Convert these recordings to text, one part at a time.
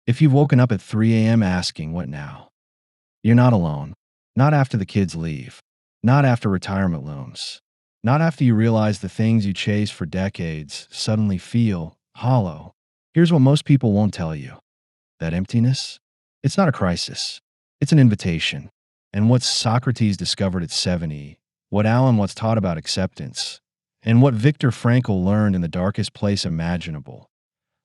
If you've woken up at 3 a.m. asking, what now? You're not alone. Not after the kids leave. Not after retirement looms. Not after you realize the things you chased for decades suddenly feel hollow. Here's what most people won't tell you. That emptiness? It's not a crisis. It's an invitation. And what Socrates discovered at 70, what Alan once taught about acceptance, and what Viktor Frankl learned in the darkest place imaginable,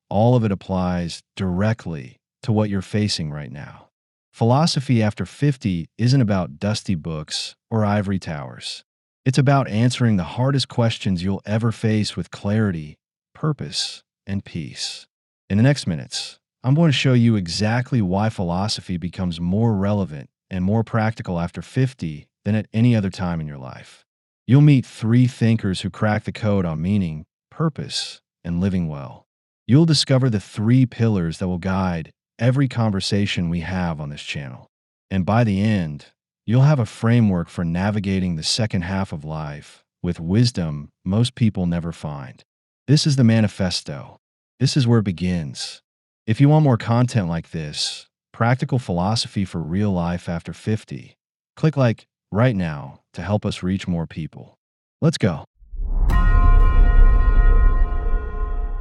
all of it applies directly to what you're facing right now. Philosophy after 50 isn't about dusty books or ivory towers. It's about answering the hardest questions you'll ever face with clarity, purpose, and peace. In the next minutes, I'm going to show you exactly why philosophy becomes more relevant and more practical after 50 than at any other time in your life. You'll meet 3 thinkers who crack the code on meaning, purpose, and living well. You'll discover the 3 pillars that will guide every conversation we have on this channel. And by the end, you'll have a framework for navigating the second half of life with wisdom most people never find. This is the manifesto. This is where it begins. If you want more content like this, practical philosophy for real life after 50, click like right now to help us reach more people. Let's go.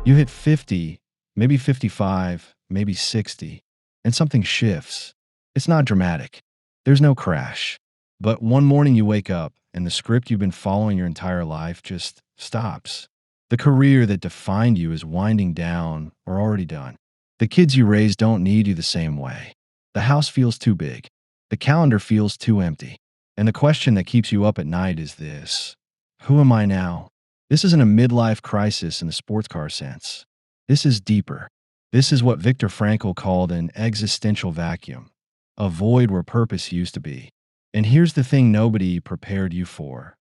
You hit 50, maybe 55, maybe 60, and something shifts. It's not dramatic. There's no crash. But one morning you wake up and the script you've been following your entire life just stops. The career that defined you is winding down or already done. The kids you raised don't need you the same way. The house feels too big. The calendar feels too empty. And the question that keeps you up at night is this: who am I now? This isn't a midlife crisis in the sports car sense. This is deeper. This is what Viktor Frankl called an existential vacuum, a void where purpose used to be. And here's the thing nobody prepared you for.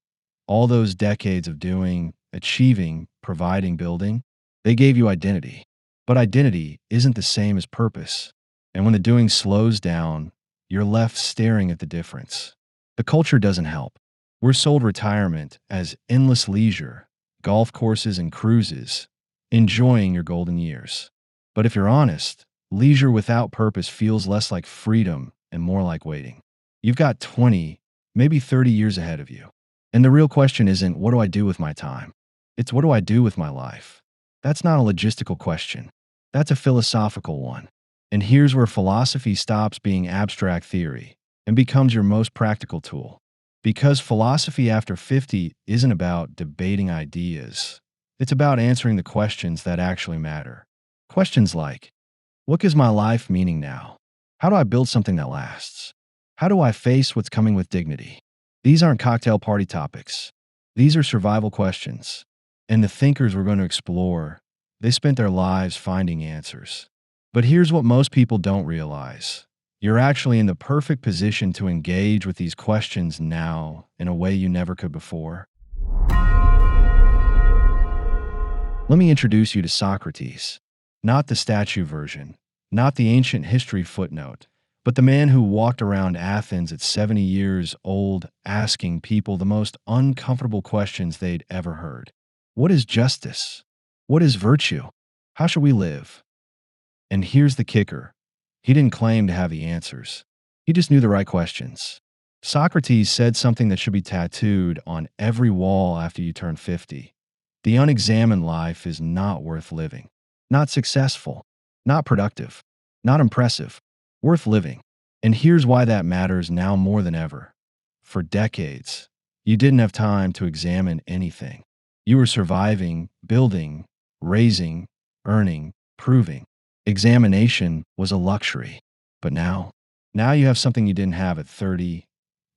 All those decades of doing, achieving, providing, building, they gave you identity. But identity isn't the same as purpose. And when the doing slows down, you're left staring at the difference. The culture doesn't help. We're sold retirement as endless leisure, golf courses and cruises, enjoying your golden years. But if you're honest, leisure without purpose feels less like freedom and more like waiting. You've got 20, maybe 30 years ahead of you. And the real question isn't, what do I do with my time? It's, what do I do with my life? That's not a logistical question. That's a philosophical one. And here's where philosophy stops being abstract theory and becomes your most practical tool. Because philosophy after 50 isn't about debating ideas. It's about answering the questions that actually matter. Questions like, what gives my life meaning now? How do I build something that lasts? How do I face what's coming with dignity? These aren't cocktail party topics. These are survival questions. And the thinkers we're going to explore, they spent their lives finding answers. But here's what most people don't realize. You're actually in the perfect position to engage with these questions now in a way you never could before. Let me introduce you to Socrates. Not the statue version, not the ancient history footnote, but the man who walked around Athens at 70 years old asking people the most uncomfortable questions they'd ever heard. What is justice? What is virtue? How should we live? And here's the kicker. He didn't claim to have the answers. He just knew the right questions. Socrates said something that should be tattooed on every wall after you turn 50. The unexamined life is not worth living. Not successful. Not productive. Not impressive. Worth living. And here's why that matters now more than ever. For decades, you didn't have time to examine anything. You were surviving, building, raising, earning, proving. Examination was a luxury. But now you have something you didn't have at 30.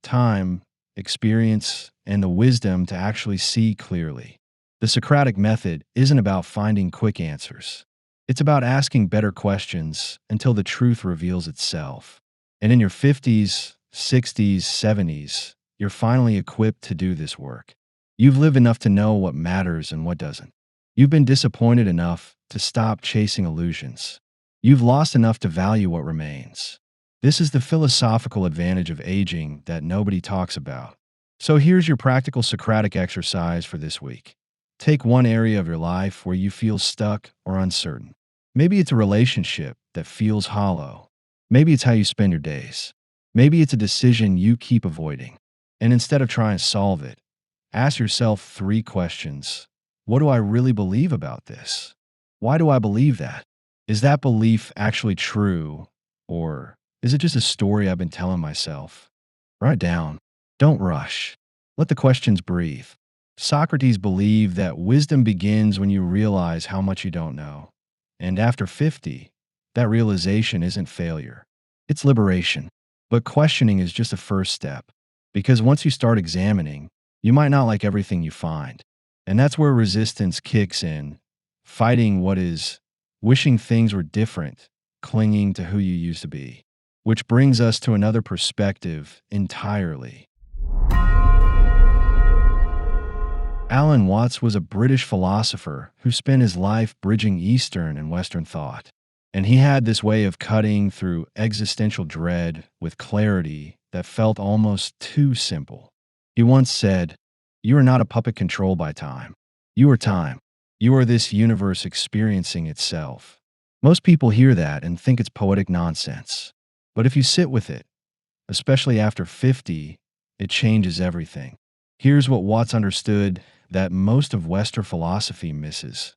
Time, experience, and the wisdom to actually see clearly. The Socratic method isn't about finding quick answers. It's about asking better questions until the truth reveals itself. And in your 50s, 60s, 70s, you're finally equipped to do this work. You've lived enough to know what matters and what doesn't. You've been disappointed enough to stop chasing illusions. You've lost enough to value what remains. This is the philosophical advantage of aging that nobody talks about. So here's your practical Socratic exercise for this week. Take one area of your life where you feel stuck or uncertain. Maybe it's a relationship that feels hollow. Maybe it's how you spend your days. Maybe it's a decision you keep avoiding. And instead of trying to solve it, ask yourself 3 questions. What do I really believe about this? Why do I believe that? Is that belief actually true? Or is it just a story I've been telling myself? Write it down. Don't rush. Let the questions breathe. Socrates believed that wisdom begins when you realize how much you don't know. And after 50, that realization isn't failure. It's liberation. But questioning is just a first step. Because once you start examining, you might not like everything you find. And that's where resistance kicks in. Fighting what is, wishing things were different, clinging to who you used to be. Which brings us to another perspective entirely. Alan Watts was a British philosopher who spent his life bridging Eastern and Western thought. And he had this way of cutting through existential dread with clarity that felt almost too simple. He once said, "You are not a puppet controlled by time. You are time. You are this universe experiencing itself." Most people hear that and think it's poetic nonsense. But if you sit with it, especially after 50, it changes everything. Here's what Watts understood that most of Western philosophy misses.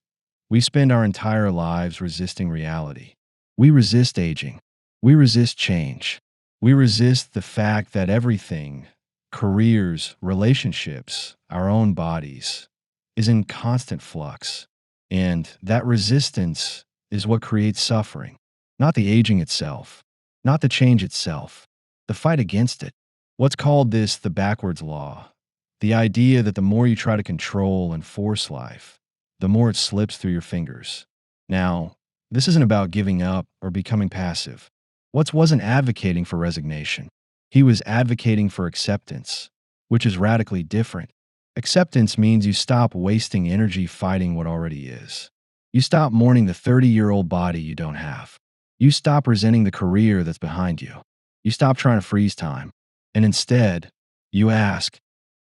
We spend our entire lives resisting reality. We resist aging. We resist change. We resist the fact that everything, careers, relationships, our own bodies, is in constant flux. And that resistance is what creates suffering, not the aging itself, not the change itself, the fight against it. What's called this the backwards law, the idea that the more you try to control and force life, the more it slips through your fingers. Now, this isn't about giving up or becoming passive. Watts wasn't advocating for resignation. He was advocating for acceptance, which is radically different. Acceptance means you stop wasting energy fighting what already is. You stop mourning the 30-year-old body you don't have. You stop resenting the career that's behind you. You stop trying to freeze time. And instead, you ask,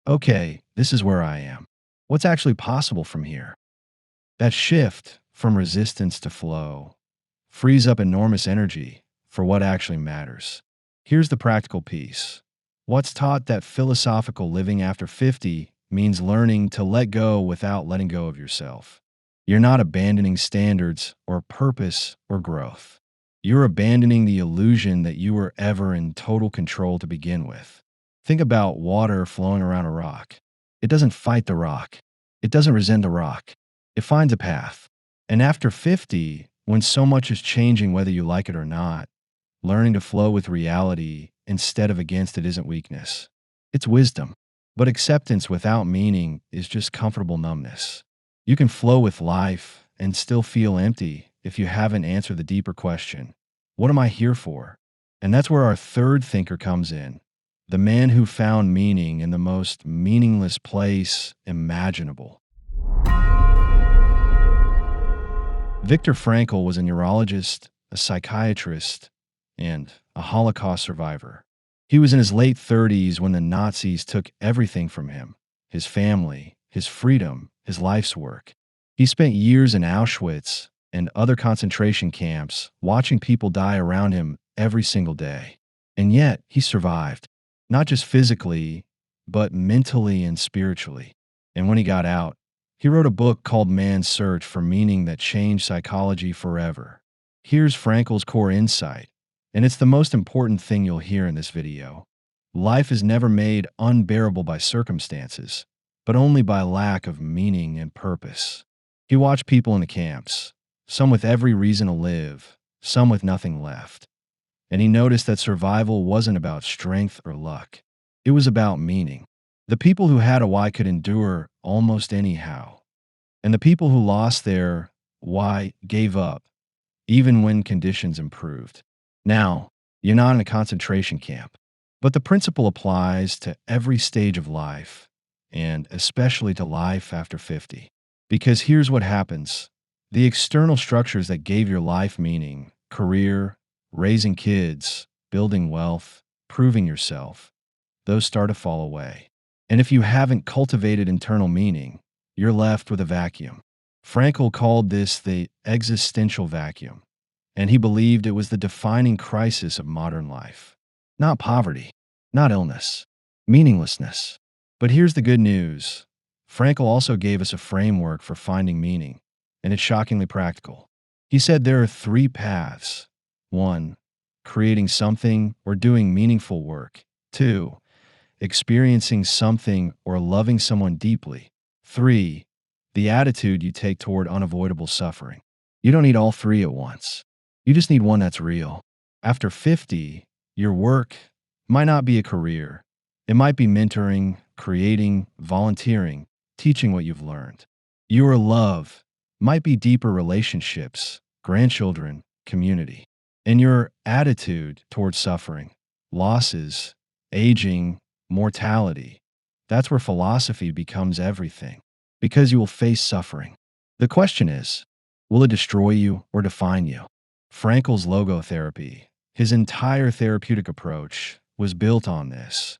okay, this is where I am. What's actually possible from here? That shift from resistance to flow frees up enormous energy for what actually matters. Here's the practical piece. Watts taught that philosophical living after 50 means learning to let go without letting go of yourself. You're not abandoning standards or purpose or growth. You're abandoning the illusion that you were ever in total control to begin with. Think about water flowing around a rock. It doesn't fight the rock. It doesn't resent the rock. It finds a path. And after 50, when so much is changing whether you like it or not, learning to flow with reality instead of against it isn't weakness. It's wisdom. But acceptance without meaning is just comfortable numbness. You can flow with life and still feel empty if you haven't answered the deeper question, what am I here for? And that's where our third thinker comes in, the man who found meaning in the most meaningless place imaginable. Viktor Frankl was a neurologist, a psychiatrist, and a Holocaust survivor. He was in his late 30s when the Nazis took everything from him, his family, his freedom, his life's work. He spent years in Auschwitz and other concentration camps watching people die around him every single day. And yet, he survived, not just physically, but mentally and spiritually. And when he got out, he wrote a book called Man's Search for Meaning that changed psychology forever. Here's Frankl's core insight, and it's the most important thing you'll hear in this video. Life is never made unbearable by circumstances, but only by lack of meaning and purpose. He watched people in the camps, some with every reason to live, some with nothing left. And he noticed that survival wasn't about strength or luck. It was about meaning. The people who had a why could endure almost anyhow. And the people who lost their why gave up, even when conditions improved. Now, you're not in a concentration camp, but the principle applies to every stage of life, and especially to life after 50. Because here's what happens. The external structures that gave your life meaning, career, raising kids, building wealth, proving yourself, those start to fall away. And if you haven't cultivated internal meaning, you're left with a vacuum. Frankl called this the existential vacuum. and he believed it was the defining crisis of modern life. Not poverty, not illness, meaninglessness. But here's the good news. Frankl also gave us a framework for finding meaning, and it's shockingly practical. He said there are three paths. 1. Creating something or doing meaningful work. 2. Experiencing something or loving someone deeply. 3. The attitude you take toward unavoidable suffering. You don't need all three at once. You just need one that's real. After 50, your work might not be a career. It might be mentoring, creating, volunteering, teaching what you've learned. Your love might be deeper relationships, grandchildren, community. And your attitude towards suffering, losses, aging, mortality, that's where philosophy becomes everything, because you will face suffering. The question is, will it destroy you or define you? Frankl's logotherapy, his entire therapeutic approach, was built on this,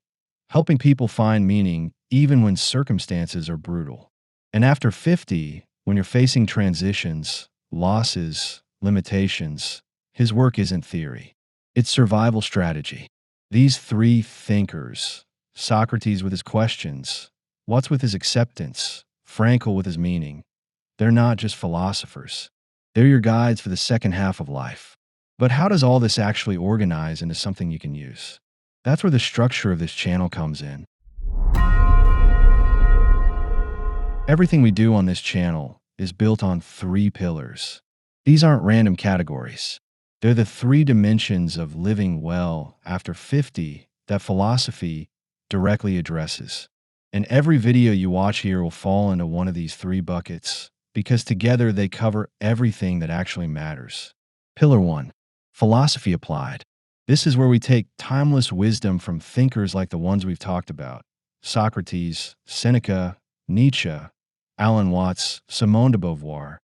helping people find meaning even when circumstances are brutal. And after 50, when you're facing transitions, losses, limitations, his work isn't theory. It's survival strategy. These three thinkers, Socrates with his questions, Watts with his acceptance, Frankl with his meaning, they're not just philosophers. They're your guides for the second half of life. But how does all this actually organize into something you can use? That's where the structure of this channel comes in. Everything we do on this channel is built on three pillars. These aren't random categories. They're the three dimensions of living well after 50 that philosophy directly addresses. And every video you watch here will fall into one of these three buckets, because together they cover everything that actually matters. Pillar 1. Philosophy applied. This is where we take timeless wisdom from thinkers like the ones we've talked about: Socrates, Seneca, Nietzsche, Alan Watts, Simone de Beauvoir,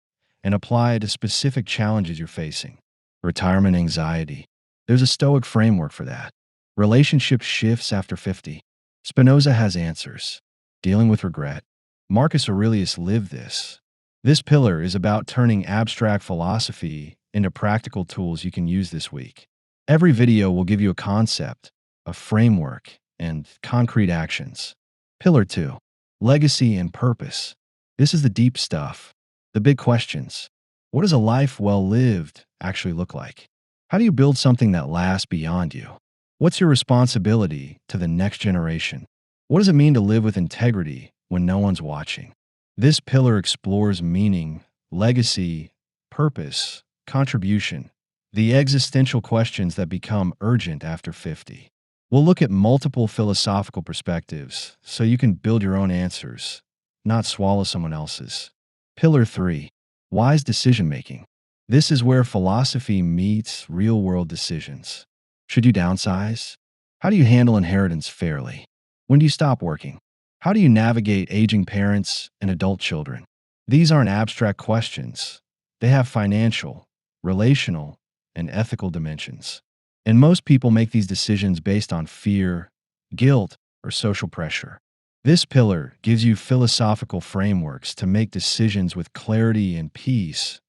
and apply it to specific challenges you're facing. Retirement anxiety. There's a Stoic framework for that. Relationship shifts after 50. Spinoza has answers. Dealing with regret. Marcus Aurelius lived this. This pillar is about turning abstract philosophy into practical tools you can use this week. Every video will give you a concept, a framework, and concrete actions. Pillar 2. Legacy and purpose. This is the deep stuff, the big questions. What does a life well lived actually look like? How do you build something that lasts beyond you? What's your responsibility to the next generation? What does it mean to live with integrity when no one's watching? This pillar explores meaning, legacy, purpose, contribution, the existential questions that become urgent after 50. We'll look at multiple philosophical perspectives so you can build your own answers, not swallow someone else's. Pillar 3. Wise decision-making. This is where philosophy meets real-world decisions. Should you downsize? How do you handle inheritance fairly? When do you stop working? How do you navigate aging parents and adult children? These aren't abstract questions. They have financial, relational, and ethical dimensions. And most people make these decisions based on fear, guilt, or social pressure. This pillar gives you philosophical frameworks to make decisions with clarity and peace,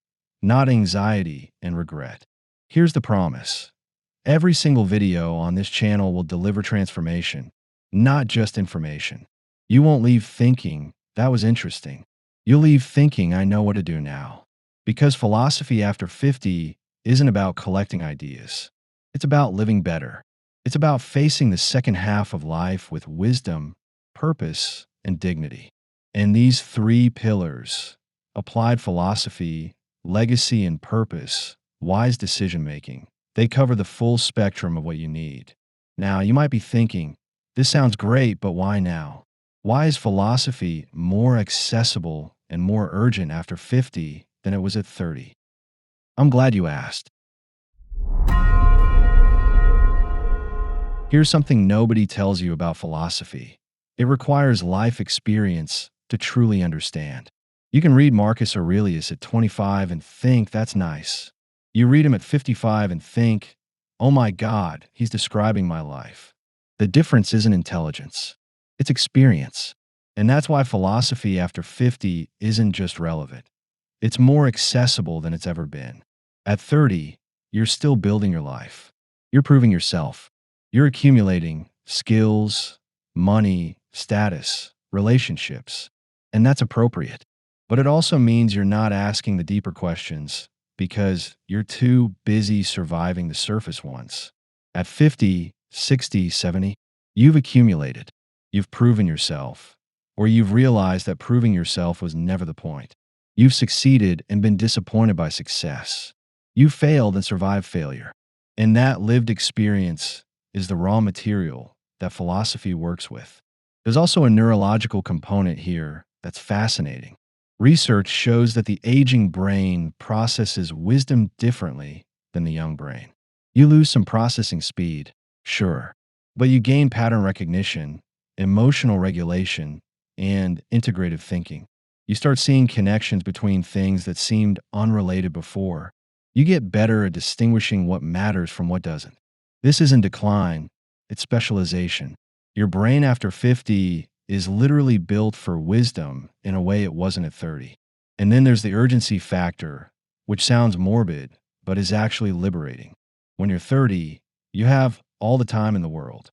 not anxiety and regret. Here's the promise. Every single video on this channel will deliver transformation, not just information. You won't leave thinking, that was interesting. You'll leave thinking, I know what to do now. Because philosophy after 50 isn't about collecting ideas. It's about living better. It's about facing the second half of life with wisdom, purpose, and dignity. And these three pillars, applied philosophy, legacy and purpose, wise decision-making, they cover the full spectrum of what you need. Now, you might be thinking, this sounds great, but why now? Why is philosophy more accessible and more urgent after 50 than it was at 30? I'm glad you asked. Here's something nobody tells you about philosophy. It requires life experience to truly understand. You can read Marcus Aurelius at 25 and think that's nice. You read him at 55 and think, oh my God, he's describing my life. The difference isn't intelligence. It's experience. And that's why philosophy after 50 isn't just relevant. It's more accessible than it's ever been. At 30, you're still building your life. You're proving yourself. You're accumulating skills, money, status, relationships. And that's appropriate. But it also means you're not asking the deeper questions because you're too busy surviving the surface ones. At 50, 60, 70, you've accumulated. You've proven yourself. Or you've realized that proving yourself was never the point. You've succeeded and been disappointed by success. You've failed and survived failure. And that lived experience is the raw material that philosophy works with. There's also a neurological component here that's fascinating. Research shows that the aging brain processes wisdom differently than the young brain. You lose some processing speed, sure, but you gain pattern recognition, emotional regulation, and integrative thinking. You start seeing connections between things that seemed unrelated before. You get better at distinguishing what matters from what doesn't. This isn't decline, it's specialization. Your brain after 50 is literally built for wisdom in a way it wasn't at 30. And then there's the urgency factor, which sounds morbid, but is actually liberating. When you're 30, you have all the time in the world.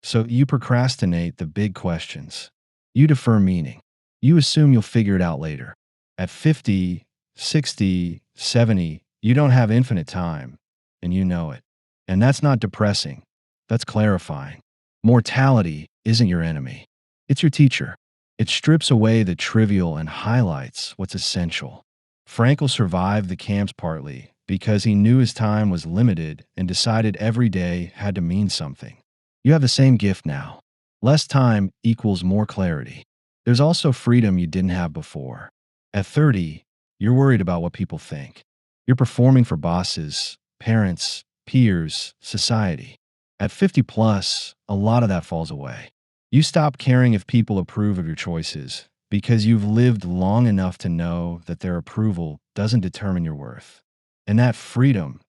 So you procrastinate the big questions. You defer meaning. You assume you'll figure it out later. At 50, 60, 70, you don't have infinite time, and you know it. And that's not depressing. That's clarifying. Mortality isn't your enemy. It's your teacher. It strips away the trivial and highlights what's essential. Frankl survived the camps partly because he knew his time was limited and decided every day had to mean something. You have the same gift now. Less time equals more clarity. There's also freedom you didn't have before. At 30, you're worried about what people think. You're performing for bosses, parents, peers, society. At 50 plus, a lot of that falls away. You stop caring if people approve of your choices because you've lived long enough to know that their approval doesn't determine your worth. And that freedom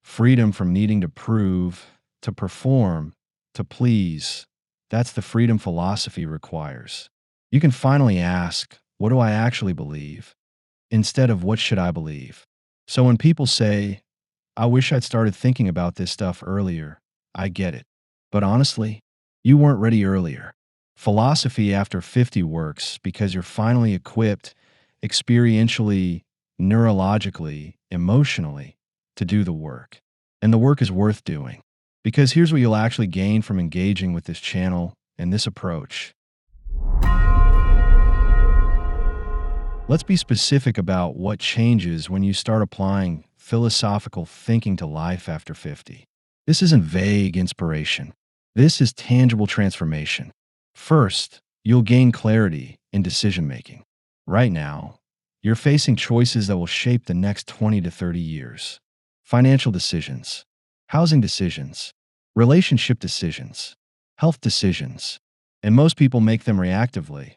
from needing to prove, to perform, to please, that's the freedom philosophy requires. You can finally ask, what do I actually believe? Instead of what should I believe? So when people say, I wish I'd started thinking about this stuff earlier, I get it. But honestly, you weren't ready earlier. Philosophy after 50 works because you're finally equipped experientially, neurologically, emotionally to do the work. And the work is worth doing. Because here's what you'll actually gain from engaging with this channel and this approach. Let's be specific about what changes when you start applying philosophical thinking to life after 50. This isn't vague inspiration. This is tangible transformation. First, you'll gain clarity in decision-making. Right now, you're facing choices that will shape the next 20 to 30 years. Financial decisions, housing decisions, relationship decisions, health decisions. And most people make them reactively,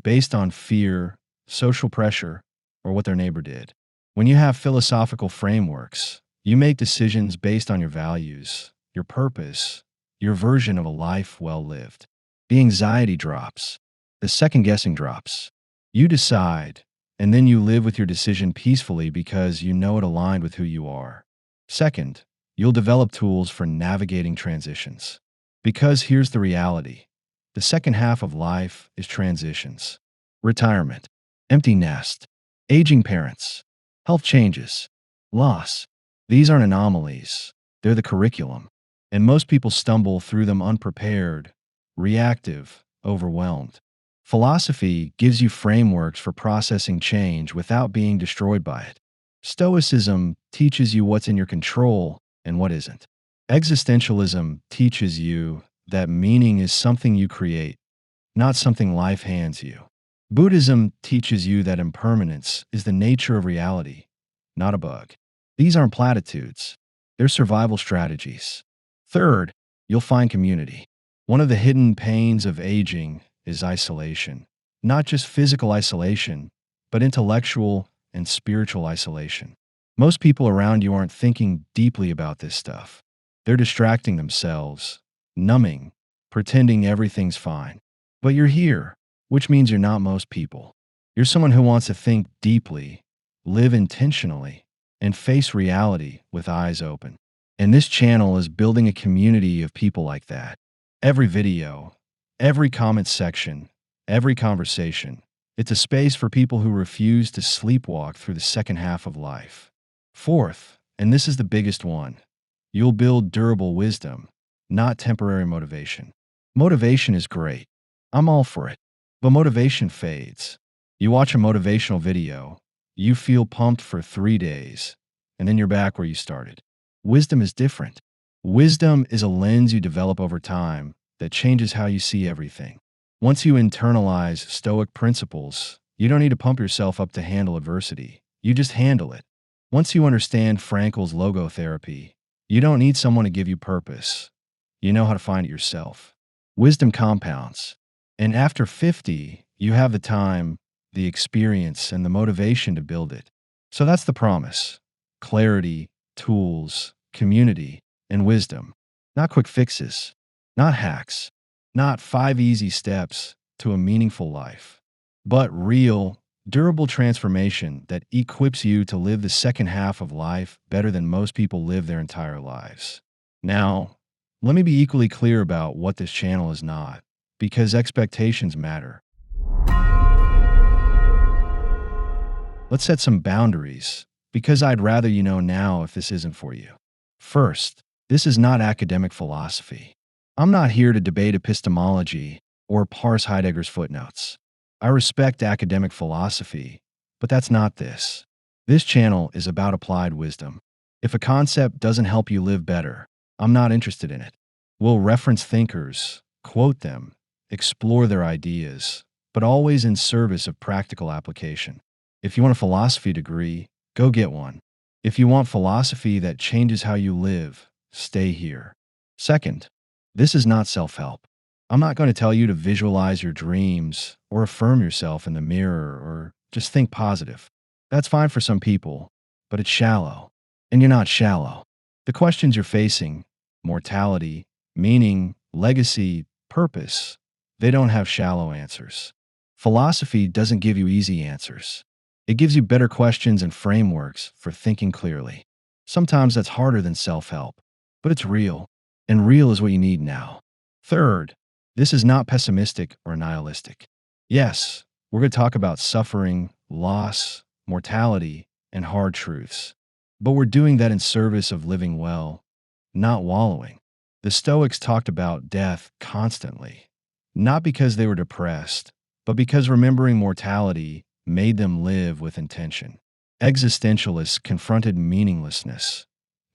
based on fear, social pressure, or what their neighbor did. When you have philosophical frameworks, you make decisions based on your values, your purpose, your version of a life well lived. The anxiety drops. The second-guessing drops. You decide, and then you live with your decision peacefully because you know it aligned with who you are. Second, you'll develop tools for navigating transitions. Because here's the reality. The second half of life is transitions. Retirement, empty nest, aging parents, health changes, loss. These aren't anomalies. They're the curriculum. And most people stumble through them unprepared, reactive, overwhelmed. Philosophy gives you frameworks for processing change without being destroyed by it. Stoicism teaches you what's in your control and what isn't. Existentialism teaches you that meaning is something you create, not something life hands you. Buddhism teaches you that impermanence is the nature of reality, not a bug. These aren't platitudes. They're survival strategies. Third, you'll find community. One of the hidden pains of aging is isolation. Not just physical isolation, but intellectual and spiritual isolation. Most people around you aren't thinking deeply about this stuff. They're distracting themselves, numbing, pretending everything's fine. But you're here, which means you're not most people. You're someone who wants to think deeply, live intentionally, and face reality with eyes open. And this channel is building a community of people like that. Every video, every comment section, every conversation, it's a space for people who refuse to sleepwalk through the second half of life. Fourth, and this is the biggest one, you'll build durable wisdom, not temporary motivation. Motivation is great. I'm all for it. But motivation fades. You watch a motivational video, you feel pumped for 3 days, and then you're back where you started. Wisdom is different. Wisdom is a lens you develop over time that changes how you see everything. Once you internalize Stoic principles, you don't need to pump yourself up to handle adversity. You just handle it. Once you understand Frankl's logotherapy, you don't need someone to give you purpose. You know how to find it yourself. Wisdom compounds. And after 50, you have the time, the experience, and the motivation to build it. So that's the promise. Clarity, tools, community, and wisdom. Not quick fixes. Not hacks. Not 5 easy steps to a meaningful life. But real, durable transformation that equips you to live the second half of life better than most people live their entire lives. Now, let me be equally clear about what this channel is not, because expectations matter. Let's set some boundaries, because I'd rather you know now if this isn't for you. First, this is not academic philosophy. I'm not here to debate epistemology or parse Heidegger's footnotes. I respect academic philosophy, but that's not this. This channel is about applied wisdom. If a concept doesn't help you live better, I'm not interested in it. We'll reference thinkers, quote them, explore their ideas, but always in service of practical application. If you want a philosophy degree, go get one. If you want philosophy that changes how you live, stay here. Second, this is not self-help. I'm not going to tell you to visualize your dreams or affirm yourself in the mirror or just think positive. That's fine for some people, but it's shallow. And you're not shallow. The questions you're facing, mortality, meaning, legacy, purpose, they don't have shallow answers. Philosophy doesn't give you easy answers. It gives you better questions and frameworks for thinking clearly. Sometimes that's harder than self-help, but it's real. And real is what you need now. Third, this is not pessimistic or nihilistic. Yes, we're going to talk about suffering, loss, mortality, and hard truths. But we're doing that in service of living well, not wallowing. The Stoics talked about death constantly, not because they were depressed, but because remembering mortality made them live with intention. Existentialists confronted meaninglessness,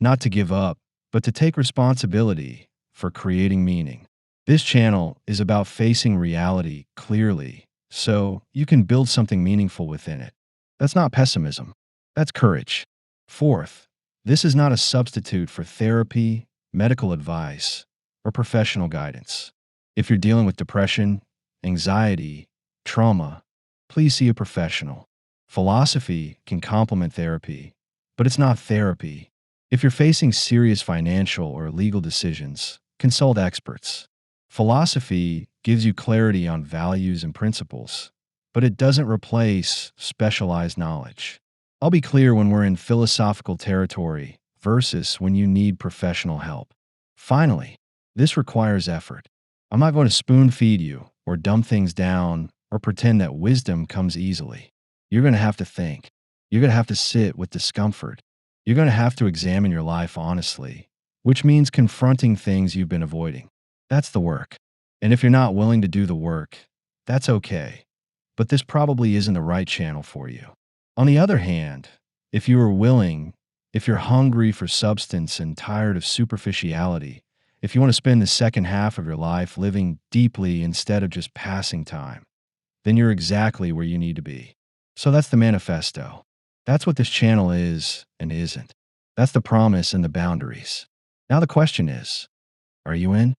not to give up, but to take responsibility for creating meaning. This channel is about facing reality clearly, so you can build something meaningful within it. That's not pessimism. That's courage. Fourth, this is not a substitute for therapy, medical advice, or professional guidance. If you're dealing with depression, anxiety, trauma, please see a professional. Philosophy can complement therapy, but it's not therapy. If you're facing serious financial or legal decisions, consult experts. Philosophy gives you clarity on values and principles, but it doesn't replace specialized knowledge. I'll be clear when we're in philosophical territory versus when you need professional help. Finally, this requires effort. I'm not going to spoon feed you or dumb things down or pretend that wisdom comes easily. You're going to have to think. You're going to have to sit with discomfort. You're going to have to examine your life honestly, which means confronting things you've been avoiding. That's the work. And if you're not willing to do the work, that's okay. But this probably isn't the right channel for you. On the other hand, if you are willing, if you're hungry for substance and tired of superficiality, if you want to spend the second half of your life living deeply instead of just passing time, then you're exactly where you need to be. So that's the manifesto. That's what this channel is and isn't. That's the promise and the boundaries. Now the question is, are you in?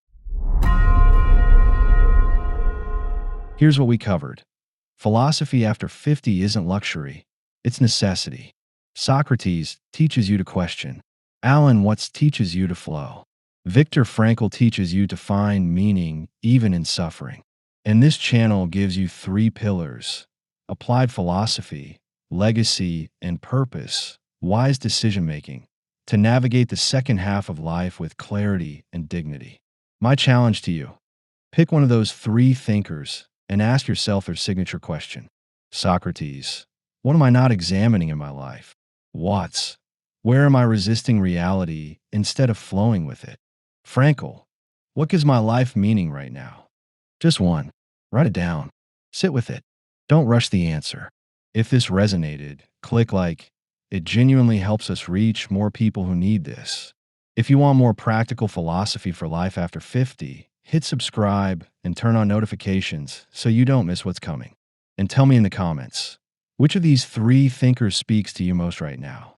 Here's what we covered. Philosophy after 50 isn't luxury, it's necessity. Socrates teaches you to question. Alan Watts teaches you to flow. Viktor Frankl teaches you to find meaning even in suffering. And this channel gives you 3 pillars: applied philosophy, legacy, and purpose wise decision making to navigate the second half of life with clarity and dignity. My challenge to you: pick one of those three thinkers and ask yourself their signature question. Socrates: what am I not examining in my life? Watts: where am I resisting reality instead of flowing with it? Frankl: what gives my life meaning right now? Just one. Write it down. Sit with it. Don't rush the answer. If this resonated, click like. It genuinely helps us reach more people who need this. If you want more practical philosophy for life after 50, hit subscribe and turn on notifications so you don't miss what's coming. And tell me in the comments, which of these three thinkers speaks to you most right now?